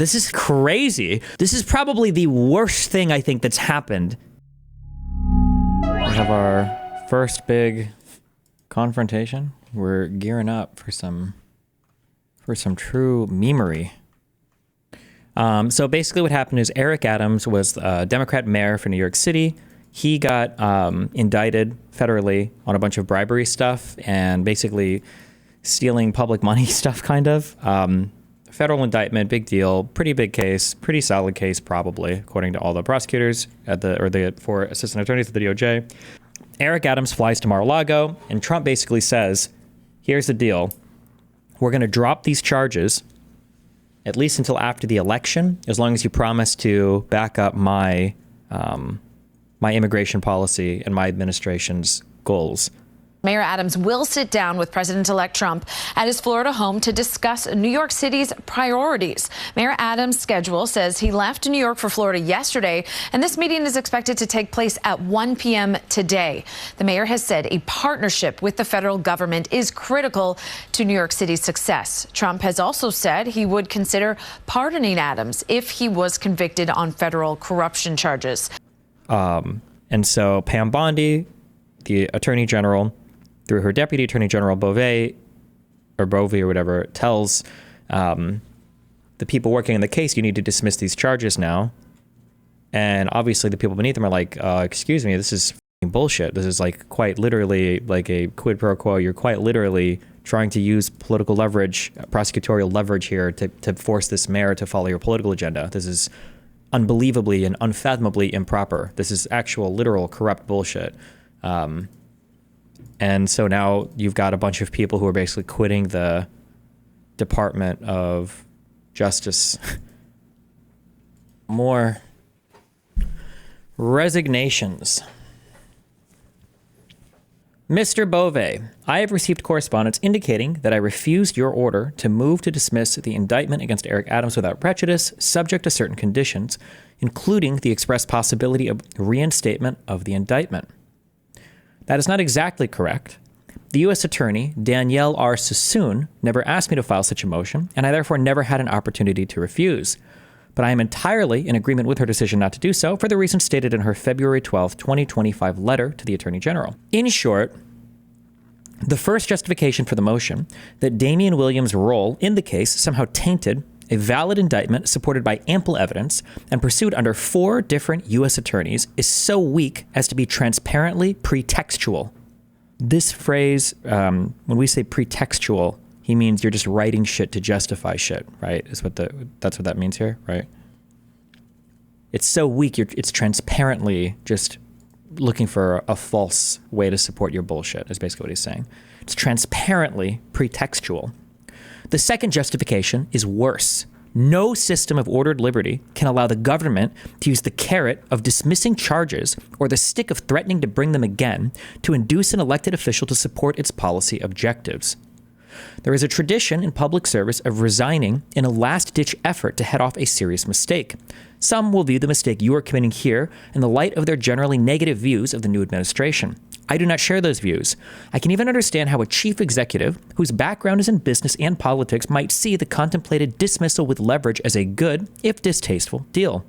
This is crazy. This is probably the worst thing I think that's happened. We have our first big confrontation. We're gearing up for some true memery. So basically what happened is Eric Adams was a Democrat mayor for New York City. He got indicted federally on a bunch of bribery stuff and basically stealing public money stuff, kind of. Federal indictment, big deal, pretty big case, pretty solid case probably, according to all the prosecutors at the four assistant attorneys at the DOJ. Eric Adams flies to Mar-a-Lago, and Trump basically says, here's the deal. We're going to drop these charges at least until after the election, as long as you promise to back up my my immigration policy and my administration's goals. Mayor Adams will sit down with President-elect Trump at his Florida home to discuss New York City's priorities. Mayor Adams' schedule says he left New York for Florida yesterday, and this meeting is expected to take place at 1 p.m. today. The mayor has said a partnership with the federal government is critical to New York City's success. Trump has also said he would consider pardoning Adams if he was convicted on federal corruption charges. And so Pam Bondi, the attorney general, through her deputy attorney general Bovee or whatever, tells the people working in the case, you need to dismiss these charges now. And obviously the people beneath them are like, excuse me, this is bullshit. This is like quite literally like a quid pro quo. You're quite literally trying to use political leverage, prosecutorial leverage here to force this mayor to follow your political agenda. This is unbelievably and unfathomably improper. This is actual literal corrupt bullshit. And so now you've got a bunch of people who are basically quitting the Department of Justice. More resignations. Mr. Bovee, I have received correspondence indicating that I refused your order to move to dismiss the indictment against Eric Adams without prejudice, subject to certain conditions, including the express possibility of reinstatement of the indictment. That is not exactly correct. The U.S. Attorney, Danielle R. Sassoon, never asked me to file such a motion, and I therefore never had an opportunity to refuse. But I am entirely in agreement with her decision not to do so for the reasons stated in her February 12, 2025 letter to the Attorney General. In short, the first justification for the motion, that Damian Williams' role in the case somehow tainted a valid indictment supported by ample evidence and pursued under 4 different U.S. attorneys, is so weak as to be transparently pretextual. This phrase, when we say pretextual, he means you're just writing shit to justify shit, right? That's what that means here, right? It's so weak, it's transparently just looking for a false way to support your bullshit, is basically what he's saying. It's transparently pretextual. The second justification is worse. No system of ordered liberty can allow the government to use the carrot of dismissing charges or the stick of threatening to bring them again to induce an elected official to support its policy objectives. There is a tradition in public service of resigning in a last-ditch effort to head off a serious mistake. Some will view the mistake you are committing here in the light of their generally negative views of the new administration. I do not share those views. I can even understand how a chief executive, whose background is in business and politics, might see the contemplated dismissal with leverage as a good, if distasteful, deal.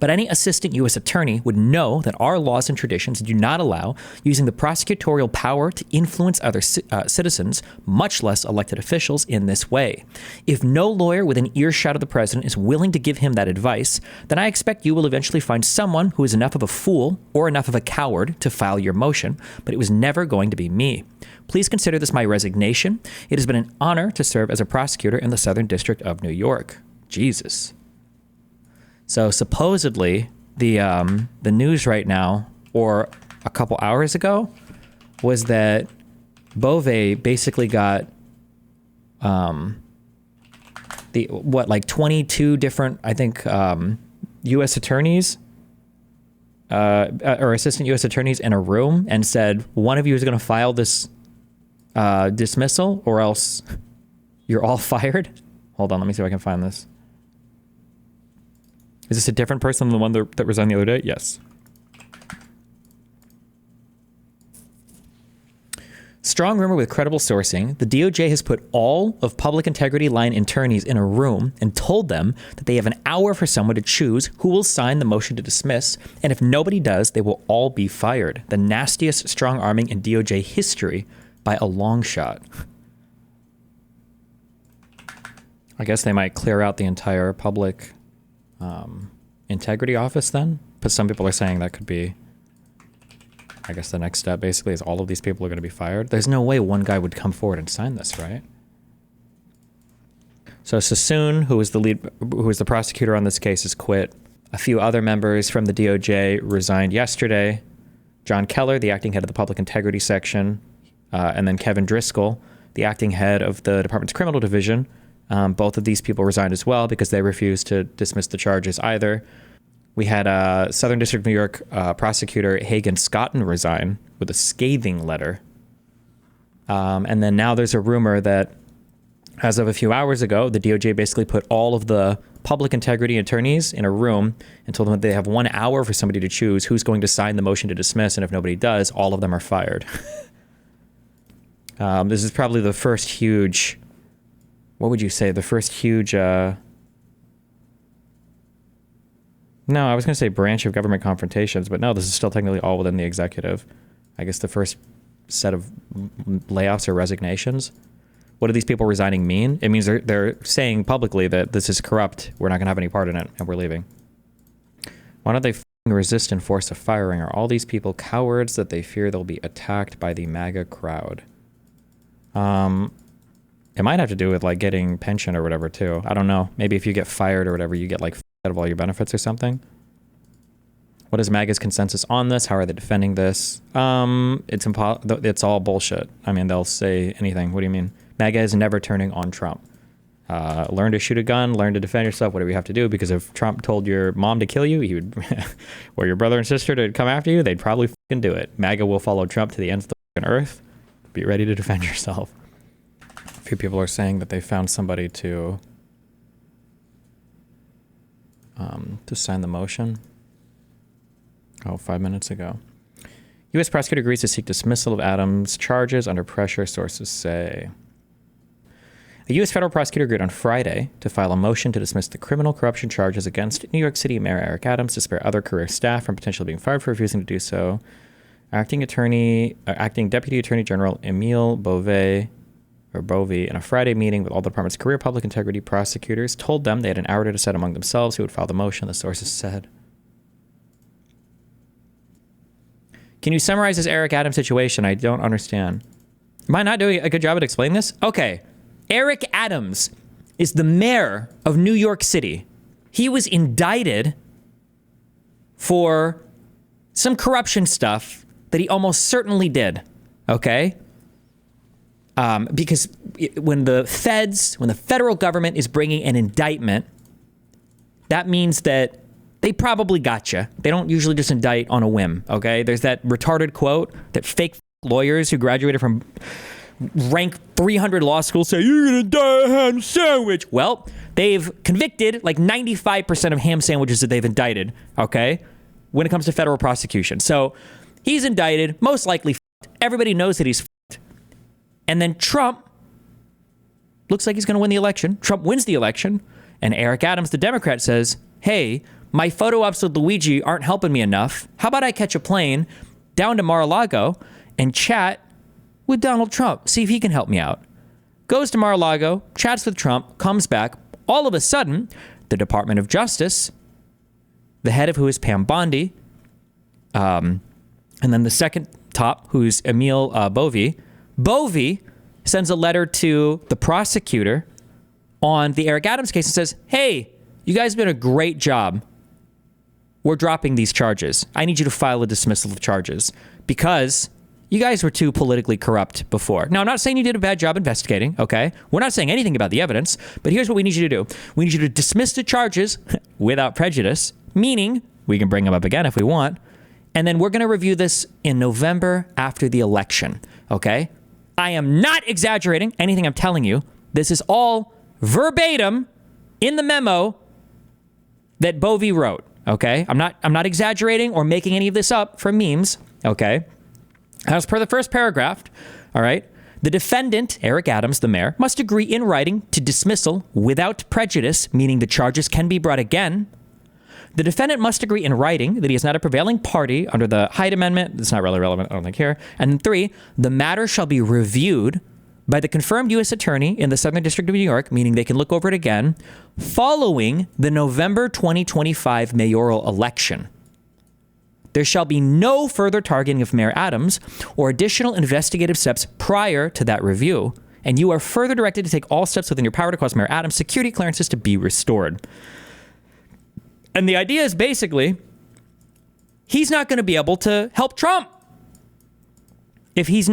But any assistant U.S. attorney would know that our laws and traditions do not allow using the prosecutorial power to influence other citizens, much less elected officials, in this way. If no lawyer within earshot of the president is willing to give him that advice, then I expect you will eventually find someone who is enough of a fool or enough of a coward to file your motion, but it was never going to be me. Please consider this my resignation. It has been an honor to serve as a prosecutor in the Southern District of New York. Jesus. So supposedly the news right now, or a couple hours ago, was that Bovee basically got 22 different, I think, U.S. attorneys or assistant U.S. attorneys in a room and said, one of you is going to file this dismissal or else you're all fired. Hold on, let me see if I can find this. Is this a different person than the one that resigned the other day? Yes. Strong rumor with credible sourcing. The DOJ has put all of public integrity line attorneys in a room and told them that they have an hour for someone to choose who will sign the motion to dismiss. And if nobody does, they will all be fired. The nastiest strong arming in DOJ history by a long shot. I guess they might clear out the entire public integrity office then. But some people are saying that could be, I guess the next step basically is all of these people are going to be fired. There's no way one guy would come forward and sign this, right? So Sassoon, who was the prosecutor on this case, has quit. A few other members from the DOJ resigned yesterday. John Keller, the acting head of the public integrity section, and then Kevin Driscoll, the acting head of the department's criminal division. Both of these people resigned as well because they refused to dismiss the charges either. We had Southern District of New York prosecutor Hagen Scotton resign with a scathing letter. And then now there's a rumor that as of a few hours ago, the DOJ basically put all of the public integrity attorneys in a room and told them that they have 1 hour for somebody to choose who's going to sign the motion to dismiss. And if nobody does, all of them are fired. This is probably the first huge, what would you say? The first huge, no, I was going to say branch of government confrontations, but no, this is still technically all within the executive. I guess the first set of layoffs or resignations. What do these people resigning mean? It means they're saying publicly that this is corrupt, we're not going to have any part in it, and we're leaving. Why don't they resist and force a firing? Are all these people cowards that they fear they'll be attacked by the MAGA crowd? It might have to do with like getting pension or whatever too. I don't know. Maybe if you get fired or whatever, you get like out of all your benefits or something. What is MAGA's consensus on this? How are they defending this? It's all bullshit. I mean, they'll say anything. What do you mean? MAGA is never turning on Trump. Learn to shoot a gun, learn to defend yourself, whatever you have to do, because if Trump told your mom to kill you, he would, or your brother and sister to come after you, they'd probably fucking do it. MAGA will follow Trump to the ends of the fucking earth. Be ready to defend yourself. A few people are saying that they found somebody to sign the motion. 5 minutes ago. U.S. prosecutor agrees to seek dismissal of Adams' charges under pressure, sources say. A U.S. federal prosecutor agreed on Friday to file a motion to dismiss the criminal corruption charges against New York City Mayor Eric Adams to spare other career staff from potentially being fired for refusing to do so. Acting Deputy Attorney General Emile Bovee, in a Friday meeting with all the department's career public integrity prosecutors, told them they had an hour to decide among themselves who would file the motion, the sources said. Can you summarize this Eric Adams situation? I don't understand. Am I not doing a good job at explaining this? Okay. Eric Adams is the mayor of New York City. He was indicted for some corruption stuff that he almost certainly did. Okay? Because when the federal government is bringing an indictment, that means that they probably got you. They don't usually just indict on a whim, okay? There's that retarded quote that fake lawyers who graduated from rank 300 law school say, you're going to die a ham sandwich. Well, they've convicted like 95% of ham sandwiches that they've indicted, okay, when it comes to federal prosecution. So he's indicted, most likely everybody knows that he's f***ed. And then Trump looks like he's going to win the election. Trump wins the election. And Eric Adams, the Democrat, says, hey, my photo ops with Luigi aren't helping me enough. How about I catch a plane down to Mar-a-Lago and chat with Donald Trump, see if he can help me out. Goes to Mar-a-Lago, chats with Trump, comes back. All of a sudden, the Department of Justice, the head of who is Pam Bondi, and then the second top, who's Emile Bovee sends a letter to the prosecutor on the Eric Adams case and says, hey, you guys have done a great job. We're dropping these charges. I need you to file a dismissal of charges because you guys were too politically corrupt before. Now, I'm not saying you did a bad job investigating, okay? We're not saying anything about the evidence, but here's what we need you to do. We need you to dismiss the charges without prejudice, meaning we can bring them up again if we want, and then we're going to review this in November after the election, okay? I am not exaggerating anything I'm telling you. This is all verbatim in the memo that Bovee wrote, okay? I'm not exaggerating or making any of this up for memes, okay? As per the first paragraph, All right. The defendant, Eric Adams, the mayor, must agree in writing to dismissal without prejudice, meaning the charges can be brought again. The defendant must agree in writing that he is not a prevailing party under the Hyde Amendment. That's not really relevant, I don't think, here. And then 3, the matter shall be reviewed by the confirmed U.S. attorney in the Southern District of New York, meaning they can look over it again, following the November 2025 mayoral election. There shall be no further targeting of Mayor Adams or additional investigative steps prior to that review. And you are further directed to take all steps within your power to cause Mayor Adams' security clearances to be restored. And the idea is basically, he's not going to be able to help Trump if he's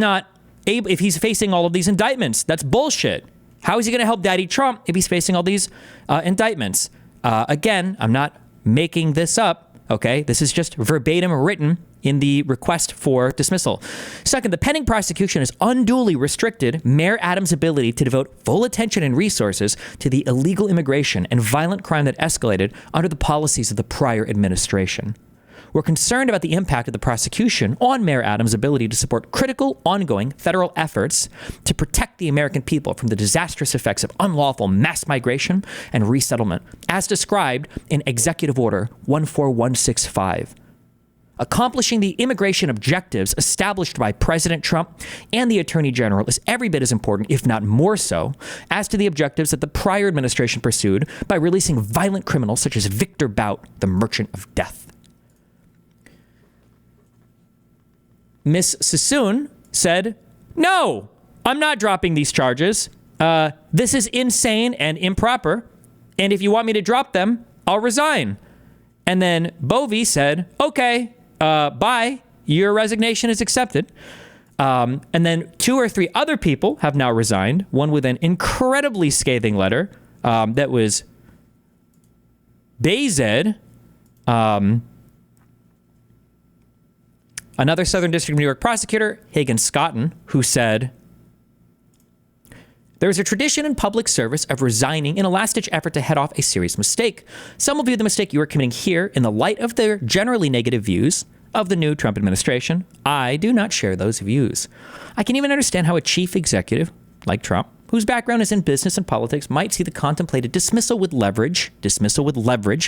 facing all of these indictments. That's bullshit. How is he going to help Daddy Trump if he's facing all these indictments? Again, I'm not making this up. Okay, this is just verbatim written in the request for dismissal. Second, the pending prosecution has unduly restricted Mayor Adams' ability to devote full attention and resources to the illegal immigration and violent crime that escalated under the policies of the prior administration. We're concerned about the impact of the prosecution on Mayor Adams' ability to support critical, ongoing federal efforts to protect the American people from the disastrous effects of unlawful mass migration and resettlement, as described in Executive Order 14165. Accomplishing the immigration objectives established by President Trump and the Attorney General is every bit as important, if not more so, as to the objectives that the prior administration pursued by releasing violent criminals such as Victor Bout, the Merchant of Death. Ms. Sassoon said, no, I'm not dropping these charges. This is insane and improper. And if you want me to drop them, I'll resign. And then Bovee said, okay, bye. Your resignation is accepted. And then 2 or 3 other people have now resigned, one with an incredibly scathing letter that was Bayzed, another Southern District of New York prosecutor, Hagan Scotton, who said, there is a tradition in public service of resigning in a last-ditch effort to head off a serious mistake. Some will view the mistake you are committing here in the light of their generally negative views of the new Trump administration. I do not share those views. I can even understand how a chief executive, like Trump, whose background is in business and politics, might see the contemplated dismissal with leverage,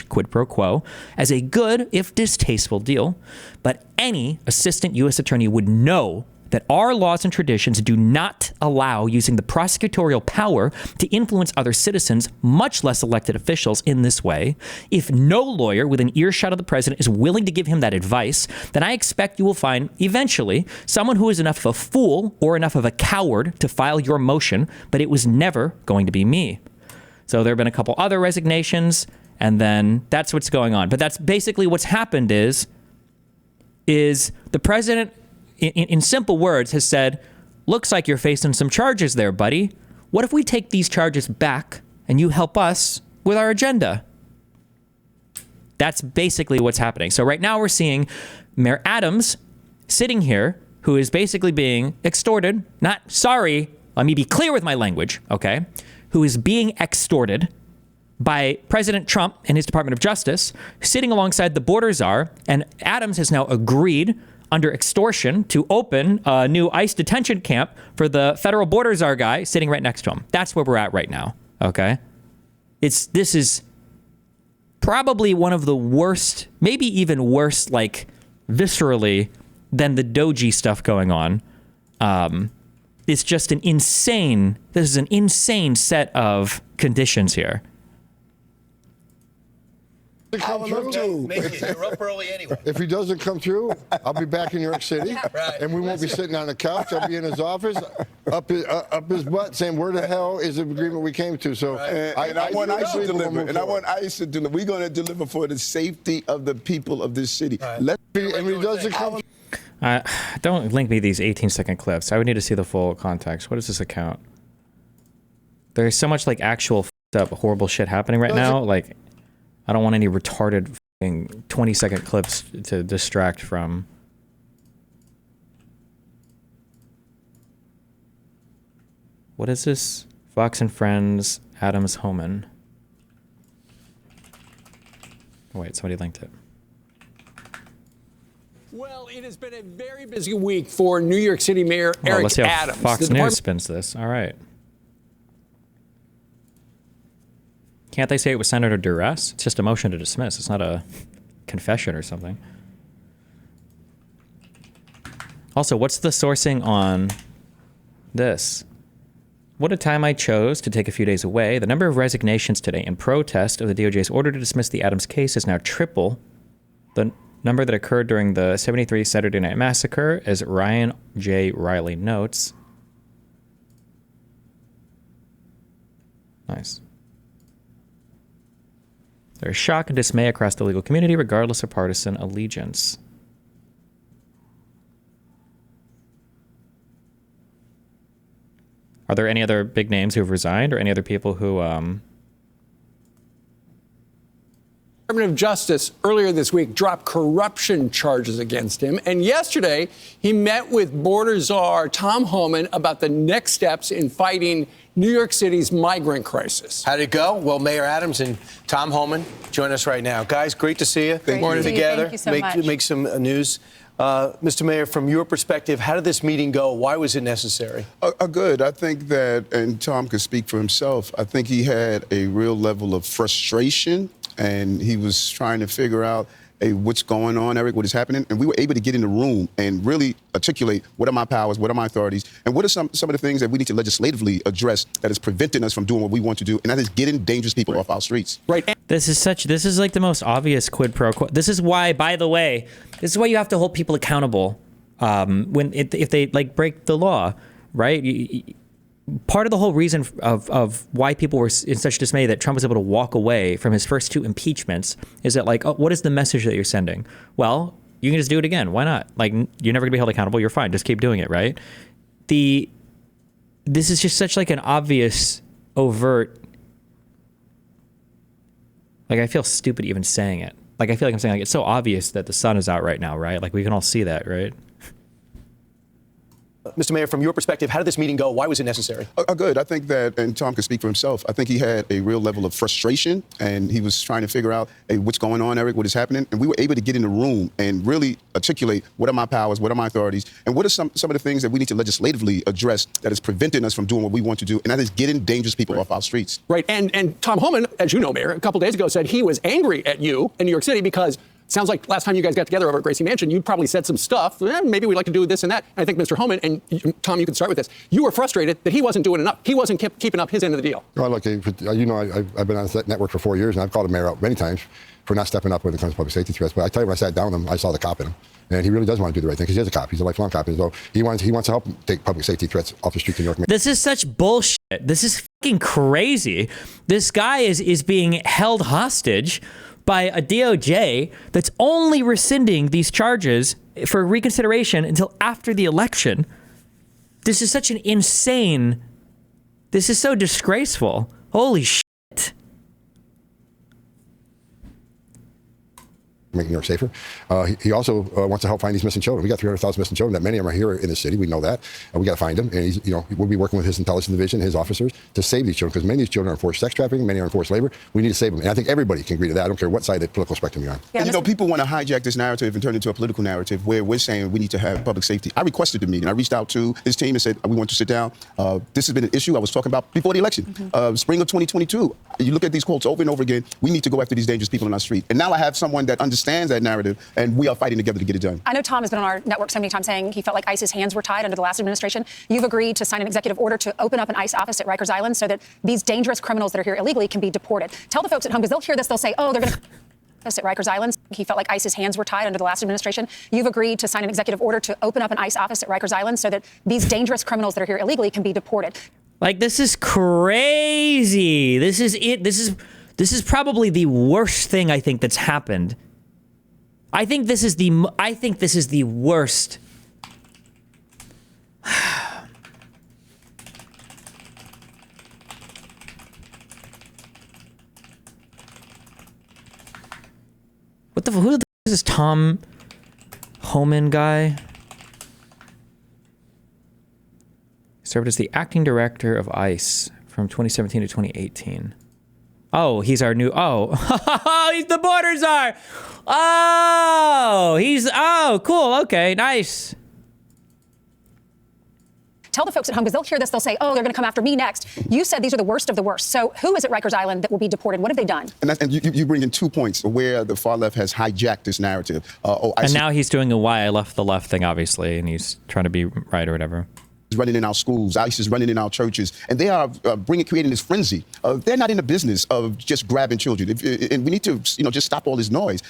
quid pro quo, as a good, if distasteful deal. But any assistant U.S. attorney would know that our laws and traditions do not allow using the prosecutorial power to influence other citizens, much less elected officials, in this way. If no lawyer within earshot of the president is willing to give him that advice, then I expect you will find eventually someone who is enough of a fool or enough of a coward to file your motion, but it was never going to be me. So there have been a couple other resignations, and then that's what's going on. But that's basically what's happened is the president, in simple words, has said, looks like you're facing some charges there, buddy. What if we take these charges back and you help us with our agenda? That's basically what's happening. So right now we're seeing Mayor Adams sitting here who is basically being extorted. Let me be clear with my language, okay? Who is being extorted by President Trump and his Department of Justice, sitting alongside the border czar, and Adams has now agreed under extortion to open a new ICE detention camp for the federal border czar guy sitting right next to him. That's where we're at right now, okay? This is probably one of the worst, maybe even worse, like, viscerally, than the Doji stuff going on. It's just this is an insane set of conditions here. You're up early anyway. If he doesn't come through, I'll be back in New York City, and we won't be sitting on the couch. I'll be in his office, up his butt, saying, "Where the hell is the agreement we came to?" So, I want ICE to deliver, and I want ICE to deliver. We're going to deliver for the safety of the people of this city. And if he doesn't come. Don't link me these 18-second clips. I would need to see the full context. What is this account? There's so much like actual f***ed up horrible shit happening right now. Like, I don't want any retarded 20-second clips to distract from. What is this? Fox and Friends, Adams Homan. Oh, wait, somebody linked it. Well, it has been a very busy week for New York City Mayor Well, Eric let's see how Adams. Fox News spins this. All right. Can't they say it was Senator duress? It's just a motion to dismiss. It's not a confession or something. Also, what's the sourcing on this? What a time I chose to take a few days away. The number of resignations today in protest of the DOJ's order to dismiss the Adams case is now triple the number that occurred during the 73 Saturday Night Massacre, as Ryan J. Riley notes. Nice. There's shock and dismay across the legal community, regardless of partisan allegiance. Are there any other big names who have resigned, or any other people who Department of Justice earlier this week dropped corruption charges against him. And yesterday, he met with border czar Tom Homan about the next steps in fighting New York City's migrant crisis. How'd it go? Well, Mayor Adams and Tom Homan join us right now. Guys, great to see you. Great to see you. Together. Thank you so much. Make some news. Mr. Mayor, from your perspective, how did this meeting go? Why was it necessary? Good. I think that, and Tom could speak for himself, I think he had a real level of frustration, and he was trying to figure out, hey, what's going on, Eric, what is happening? And we were able to get in the room and really articulate what are my powers, what are my authorities, and what are some of the things that we need to legislatively address that is preventing us from doing what we want to do, and that is getting dangerous people off our streets. Right. This is like the most obvious quid pro quo. This is why, by the way, this is why you have to hold people accountable if they like break the law, right? Part of the whole reason of why people were in such dismay that Trump was able to walk away from his first 2 impeachments is that, like, oh, what is the message that you're sending? Well, you can just do it again. Why not? Like, you're never gonna be held accountable. You're fine. Just keep doing it, right? This is just such like an obvious, overt. Like, I feel stupid even saying it. Like, I feel like I'm saying, like, it's so obvious that the sun is out right now, right? Like, we can all see that, right? Mr. Mayor, from your perspective, how did this meeting go? Why was it necessary? Good. I think that, and Tom could speak for himself, I think he had a real level of frustration, and he was trying to figure out, hey, what's going on, Eric, what is happening? And we were able to get in the room and really articulate what are my powers, what are my authorities, and what are some of the things that we need to legislatively address that is preventing us from doing what we want to do, and that is getting dangerous people off our streets. Right. And Tom Homan, as you know, Mayor, a couple days ago said he was angry at you in New York City because sounds like last time you guys got together over at Gracie Mansion, you probably said some stuff. Maybe we'd like to do this and that. And I think Mr. Homan, and Tom, you can start with this. You were frustrated that he wasn't doing enough. He wasn't keeping up his end of the deal. Well, look, you know, I've been on that network for 4 years, and I've called the mayor out many times for not stepping up when it comes to public safety threats. But I tell you, when I sat down with him, I saw the cop in him. And he really does want to do the right thing, because he is a cop. He's a lifelong cop. And so he wants to help take public safety threats off the streets of New York. This is such bullshit. This is fucking crazy. This guy is being held hostage by a DOJ that's only rescinding these charges for reconsideration until after the election. This is such an insane, this is so disgraceful. Holy shit. Make New York safer. He also wants to help find these missing children. We got 300,000 missing children. That many of them are here in the city. We know that. We got to find them. And we'll be working with his intelligence division, his officers, to save these children, because many of these children are in forced sex trafficking, many are in forced labor. We need to save them. And I think everybody can agree to that. I don't care what side of the political spectrum you're on. Yeah, and, people want to hijack this narrative and turn it into a political narrative where we're saying we need to have public safety. I requested the meeting. I reached out to his team and said, we want to sit down. This has been an issue I was talking about before the election. Spring of 2022. You look at these quotes over and over again. We need to go after these dangerous people on our street. And now I have someone that understands that narrative, and we are fighting together to get it done. I know Tom has been on our network so many times saying he felt like ICE's hands were tied under the last administration. You've agreed to sign an executive order to open up an ICE office at Rikers Island so that these dangerous criminals that are here illegally can be deported. Tell the folks at home, because they'll hear this, they'll say, oh, they're going to at Rikers Island. He felt like ICE's hands were tied under the last administration. You've agreed to sign an executive order to open up an ICE office at Rikers Island so that these dangerous criminals that are here illegally can be deported. Like, this is crazy. This is it. This is probably the worst thing I think that's happened. I think this is the worst. Who the is this Tom Homan guy? Served as the acting director of ICE from 2017 to 2018. Oh, he's our new, he's the border czar. Oh, cool. Okay, nice. Tell the folks at home, because they'll hear this, they'll say, oh, they're going to come after me next. You said these are the worst of the worst. So who is at Rikers Island that will be deported? What have they done? And you bring in 2 points where the far left has hijacked this narrative. And now he's doing a why I left the left thing, obviously, and he's trying to be right or whatever. Running in our schools, ICE is running in our churches, and they are creating this frenzy. They're not in the business of just grabbing children, and we need to, just stop all this noise.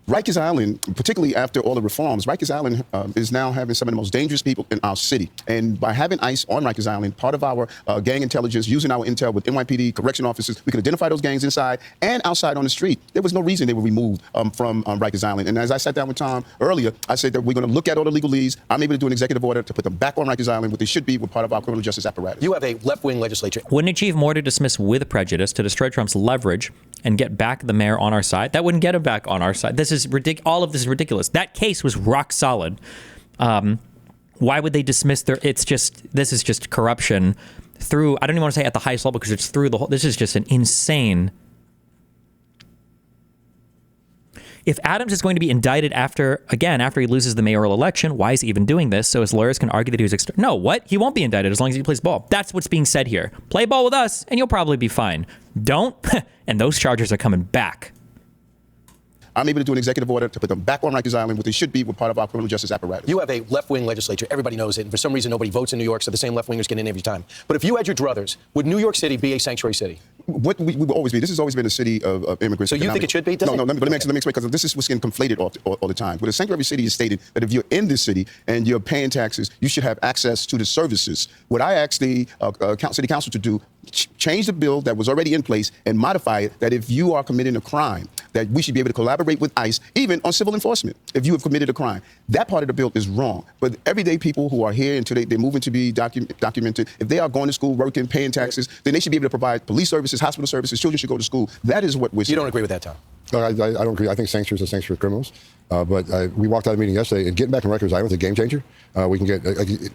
Rikers Island, particularly after all the reforms, Rikers Island is now having some of the most dangerous people in our city. And by having ICE on Rikers Island, part of our gang intelligence, using our intel with NYPD, correction officers, we can identify those gangs inside and outside on the street. There was no reason they were removed from Rikers Island. And as I sat down with Tom earlier, I said that we're going to look at all the legalese. I'm able to do an executive order to put them back on Rikers Island, what they should be, with part of our criminal justice apparatus. You have a left-wing legislature. Wouldn't achieve more to dismiss with prejudice, to destroy Trump's leverage, and get back the mayor on our side? That wouldn't get him back on our side. This is ridiculous. All of this is ridiculous. That case was rock solid. Why would they dismiss this is just corruption through, I don't even want to say at the highest level, because it's through the whole, this is just an insane. If Adams is going to be indicted after he loses the mayoral election, why is he even doing this? So his lawyers can argue that he was no, what? He won't be indicted as long as he plays ball. That's what's being said here. Play ball with us and you'll probably be fine. Don't, and those charges are coming back. I'm able to do an executive order to put them back on Rikers Island, what they should be, with part of our criminal justice apparatus. You have a left-wing legislature. Everybody knows it. And for some reason, nobody votes in New York, so the same left-wingers get in every time. But if you had your druthers, would New York City be a sanctuary city? What we will always be. This has always been a city of immigrants. So you think it should be? No, let me explain, because this is what's getting conflated all the time. But a sanctuary city is stated that if you're in this city and you're paying taxes, you should have access to the services. What I asked the city council to do, change the bill that was already in place and modify it, that if you are committing a crime, that we should be able to collaborate with ICE, even on civil enforcement, if you have committed a crime. That part of the bill is wrong. But everyday people who are here until they're moving to be documented, if they are going to school, working, paying taxes, then they should be able to provide police services, hospital services, children should go to school. That is what we're saying. You don't agree with that, Tom? I don't agree. I think sanctuaries are sanctuary criminals. But we walked out of the meeting yesterday, and getting back on Rikers Island is a game changer. We can get,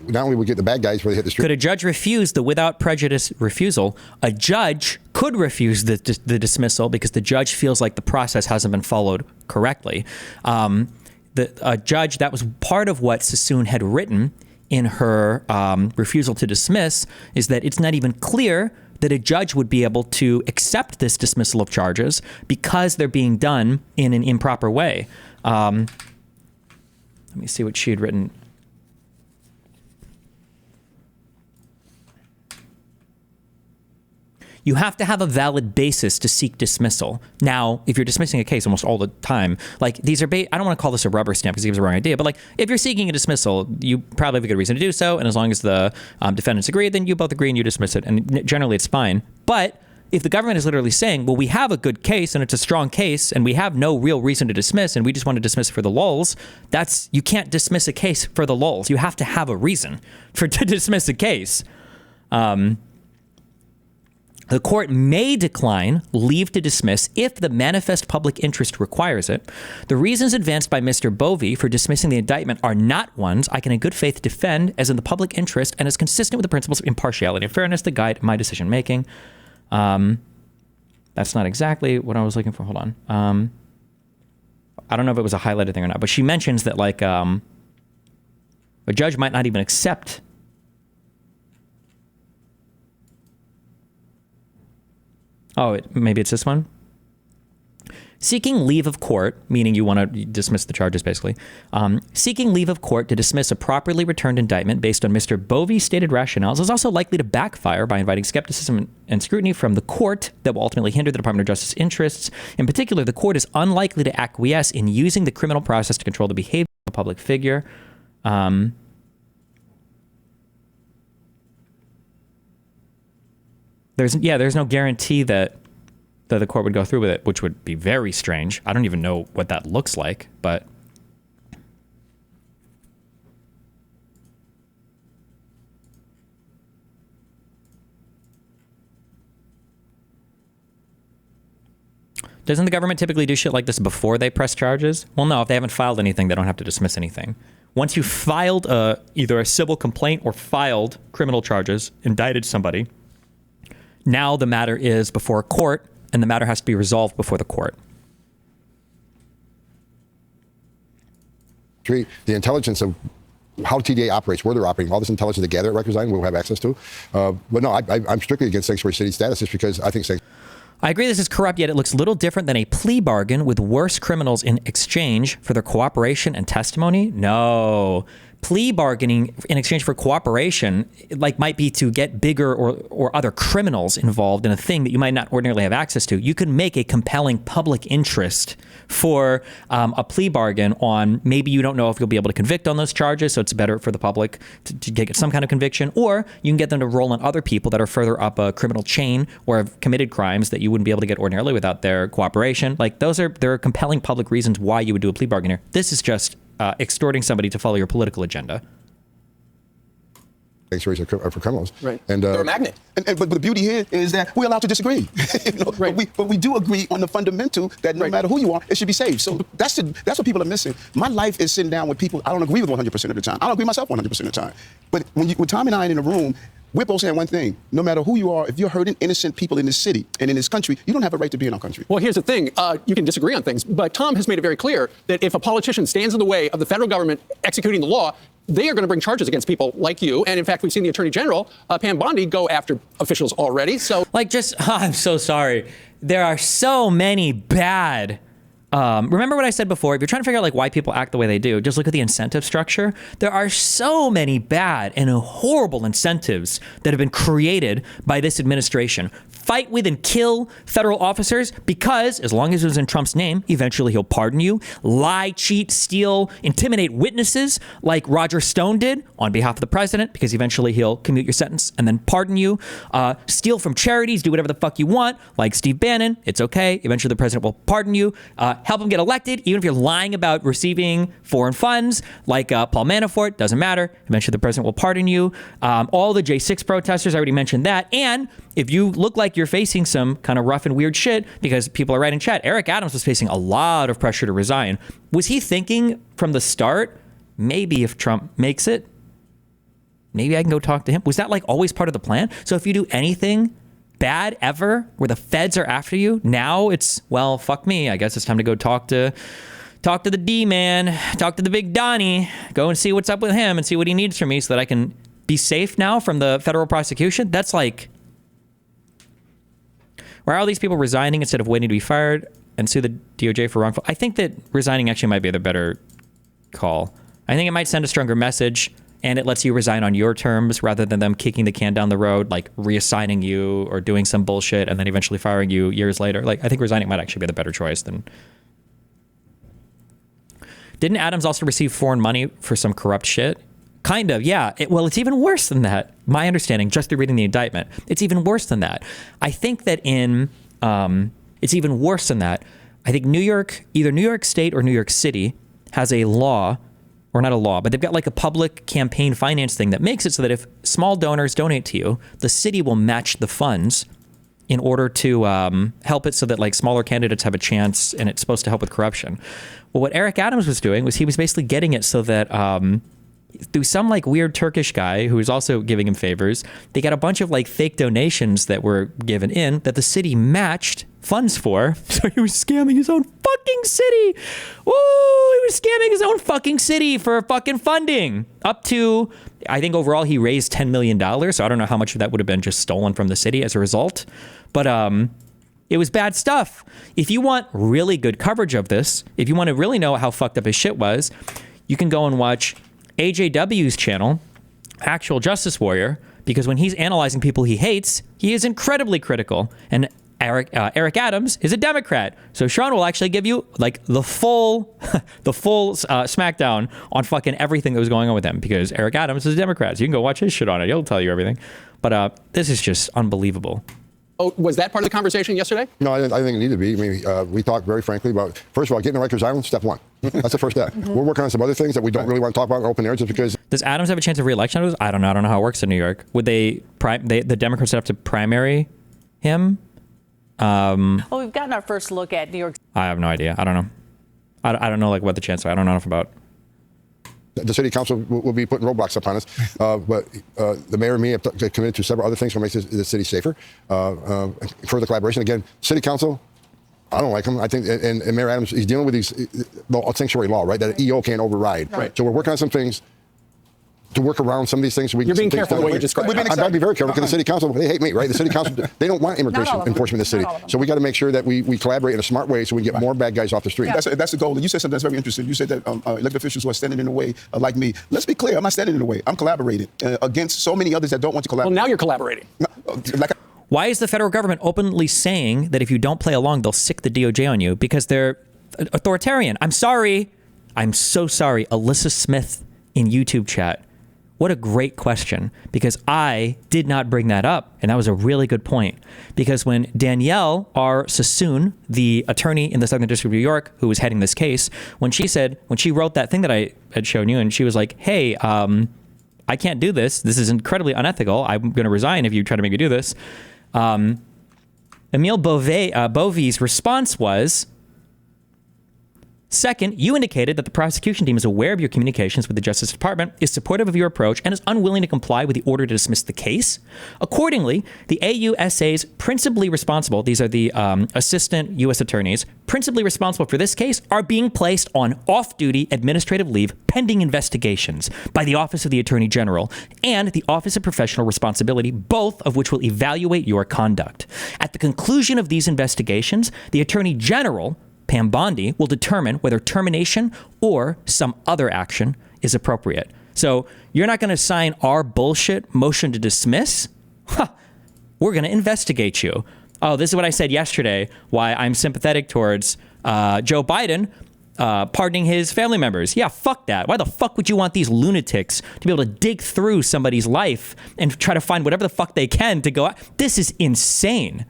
not only we get the bad guys where they hit the street. Could a judge refuse the without prejudice refusal? A judge could refuse the dismissal because the judge feels like the process hasn't been followed correctly. A judge, that was part of what Sassoon had written in her refusal to dismiss, is that it's not even clear that a judge would be able to accept this dismissal of charges because they're being done in an improper way. Let me see what she had written. You have to have a valid basis to seek dismissal. Now, if you're dismissing a case almost all the time, like these are, I don't want to call this a rubber stamp because it gives the wrong idea, but like if you're seeking a dismissal, you probably have a good reason to do so. And as long as the defendants agree, then you both agree and you dismiss it. And generally it's fine. But if the government is literally saying, well, we have a good case and it's a strong case and we have no real reason to dismiss and we just want to dismiss for the lulz, you can't dismiss a case for the lulz. You have to have a reason to dismiss a case. The court may decline leave to dismiss if the manifest public interest requires it. The reasons advanced by Mr. Bovee for dismissing the indictment are not ones I can in good faith defend as in the public interest and as consistent with the principles of impartiality and fairness that guide my decision making. That's not exactly what I was looking for. Hold on. I don't know if it was a highlighted thing or not, but she mentions that like a judge might not even accept maybe it's this one. Seeking leave of court, meaning you want to dismiss the charges, basically. Seeking leave of court to dismiss a properly returned indictment based on Mr. Bovee's stated rationales is also likely to backfire by inviting skepticism and scrutiny from the court that will ultimately hinder the Department of Justice interests. In particular, the court is unlikely to acquiesce in using the criminal process to control the behavior of a public figure. There's no guarantee that the court would go through with it, which would be very strange. I don't even know what that looks like, but doesn't the government typically do shit like this before they press charges? Well, no, if they haven't filed anything, they don't have to dismiss anything. Once you filed either a civil complaint or filed criminal charges, indicted somebody, now the matter is before a court, and the matter has to be resolved before the court. The intelligence of how TDA operates, where they're operating, all this intelligence they gather at Rikers Island, we'll have access to. But no, I'm strictly against sanctuary city status just because I think I agree this is corrupt, yet it looks little different than a plea bargain with worse criminals in exchange for their cooperation and testimony. No. Plea bargaining in exchange for cooperation, like, might be to get bigger or other criminals involved in a thing that you might not ordinarily have access to. You can make a compelling public interest for a plea bargain on maybe you don't know if you'll be able to convict on those charges, so it's better for the public to get some kind of conviction, or you can get them to roll on other people that are further up a criminal chain or have committed crimes that you wouldn't be able to get ordinarily without their cooperation. Like, there are compelling public reasons why you would do a plea bargain here. This is just extorting somebody to follow your political agenda. sanctuaries for criminals. Right. And They're a magnet. But the beauty here is that we're allowed to disagree. Right. But we do agree on the fundamental that no matter who you are, it should be safe. So that's what people are missing. My life is sitting down with people I don't agree with 100% of the time. I don't agree with myself 100% of the time. But when Tom and I are in a room, we're both saying one thing: no matter who you are, if you're hurting innocent people in this city and in this country, you don't have a right to be in our country. Well, here's the thing. You can disagree on things, but Tom has made it very clear that if a politician stands in the way of the federal government executing the law, they are going to bring charges against people like you. And in fact, we've seen the Attorney General, Pam Bondi, go after officials already. So, I'm so sorry. There are so many bad. Remember what I said before? If you're trying to figure out why people act the way they do, just look at the incentive structure. There are so many bad and horrible incentives that have been created by this administration. Fight with and kill federal officers because, as long as it was in Trump's name, eventually he'll pardon you. Lie, cheat, steal, intimidate witnesses like Roger Stone did on behalf of the president because eventually he'll commute your sentence and then pardon you. Steal from charities, do whatever the fuck you want, like Steve Bannon. It's okay. Eventually the president will pardon you. Help him get elected, even if you're lying about receiving foreign funds, like Paul Manafort. Doesn't matter. Eventually the president will pardon you. All the J6 protesters, I already mentioned that. And if you look like you're facing some kind of rough and weird shit, because people are writing in chat, Eric Adams was facing a lot of pressure to resign. Was he thinking from the start, maybe if Trump makes it, maybe I can go talk to him? Was that always part of the plan? So if you do anything bad ever where the feds are after you, now it's, well, fuck me. I guess it's time to go talk to the D-man, talk to the big Donnie, go and see what's up with him and see what he needs from me so that I can be safe now from the federal prosecution. That's why are all these people resigning instead of waiting to be fired and sue the DOJ for wrongful? I think that resigning actually might be the better call. I think it might send a stronger message, and it lets you resign on your terms rather than them kicking the can down the road, reassigning you or doing some bullshit and then eventually firing you years later. I think resigning might actually be the better choice than... Didn't Adams also receive foreign money for some corrupt shit? Kind of, yeah. It's even worse than that. My understanding, just through reading the indictment, it's even worse than that. I think that it's even worse than that. I think either New York State or New York City has a law, or not a law, but they've got a public campaign finance thing that makes it so that if small donors donate to you, the city will match the funds in order to help it so that smaller candidates have a chance, and it's supposed to help with corruption. Well, what Eric Adams was doing was he was basically getting it so that through some weird Turkish guy who was also giving him favors, they got a bunch of fake donations that were given in that the city matched funds for. So he was scamming his own fucking city. Woo! He was scamming his own fucking city for fucking funding. Up to, I think overall he raised $10 million. So I don't know how much of that would have been just stolen from the city as a result. But it was bad stuff. If you want really good coverage of this, if you want to really know how fucked up his shit was, you can go and watch AJW's channel, Actual Justice Warrior, because when he's analyzing people he hates, he is incredibly critical. And Eric Adams is a Democrat, so Sean will actually give you the full smackdown on fucking everything that was going on with him, because Eric Adams is a Democrat. So you can go watch his shit on it; he'll tell you everything. But this is just unbelievable. Oh, was that part of the conversation yesterday? No, I didn't think it needed to be. I mean, we talked very frankly about, first of all, getting to Rikers Island, step one. That's the first step. We're working on some other things that we don't really want to talk about in open air just because. Does Adams have a chance of re-election? I don't know. I don't know how it works in New York. Would the Democrats have to primary him? Well, we've gotten our first look at New York. I have no idea. I don't know. I don't know what the chances are. I don't know enough about. the city council will be putting roadblocks upon us. But the mayor and me have committed to several other things to make the city safer. Further collaboration. Again, city council, I don't like him. I think, and Mayor Adams, he's dealing with these sanctuary law, right? That an EO can't override. Right. So we're working on some things to work around some of these things. So we You're being careful the way you describe it. I've got to be very careful because the city council, they hate me, right? The city council, they don't want immigration enforcement in the city. So we got to make sure that we collaborate in a smart way so we get more bad guys off the street. Yeah. That's the goal. You said something that's very interesting. You said that elected officials who are standing in the way, like me. Let's be clear. I'm not standing in the way. I'm collaborating against so many others that don't want to collaborate. Well, now you're collaborating. Why is the federal government openly saying that if you don't play along, they'll sick the DOJ on you? Because they're authoritarian. I'm sorry. I'm so sorry. Alyssa Smith in YouTube chat. What a great question, because I did not bring that up. And that was a really good point, because when Danielle R. Sassoon, the attorney in the Southern District of New York, who was heading this case, when she wrote that thing that I had shown you, and she was like, hey, I can't do this. This is incredibly unethical. I'm going to resign if you try to make me do this. Emile Bovy's response was, second, you indicated that the prosecution team is aware of your communications with the Justice Department, is supportive of your approach, and is unwilling to comply with the order to dismiss the case. Accordingly, the AUSAs principally responsible, these are the assistant U.S. attorneys, principally responsible for this case are being placed on off-duty administrative leave pending investigations by the Office of the Attorney General and the Office of Professional Responsibility, both of which will evaluate your conduct. At the conclusion of these investigations, the Attorney General, Pam Bondi, will determine whether termination or some other action is appropriate. So you're not going to sign our bullshit motion to dismiss? We're going to investigate you. Oh, this is what I said yesterday, why I'm sympathetic towards Joe Biden pardoning his family members. Yeah, fuck that. Why the fuck would you want these lunatics to be able to dig through somebody's life and try to find whatever the fuck they can to go out? This is insane.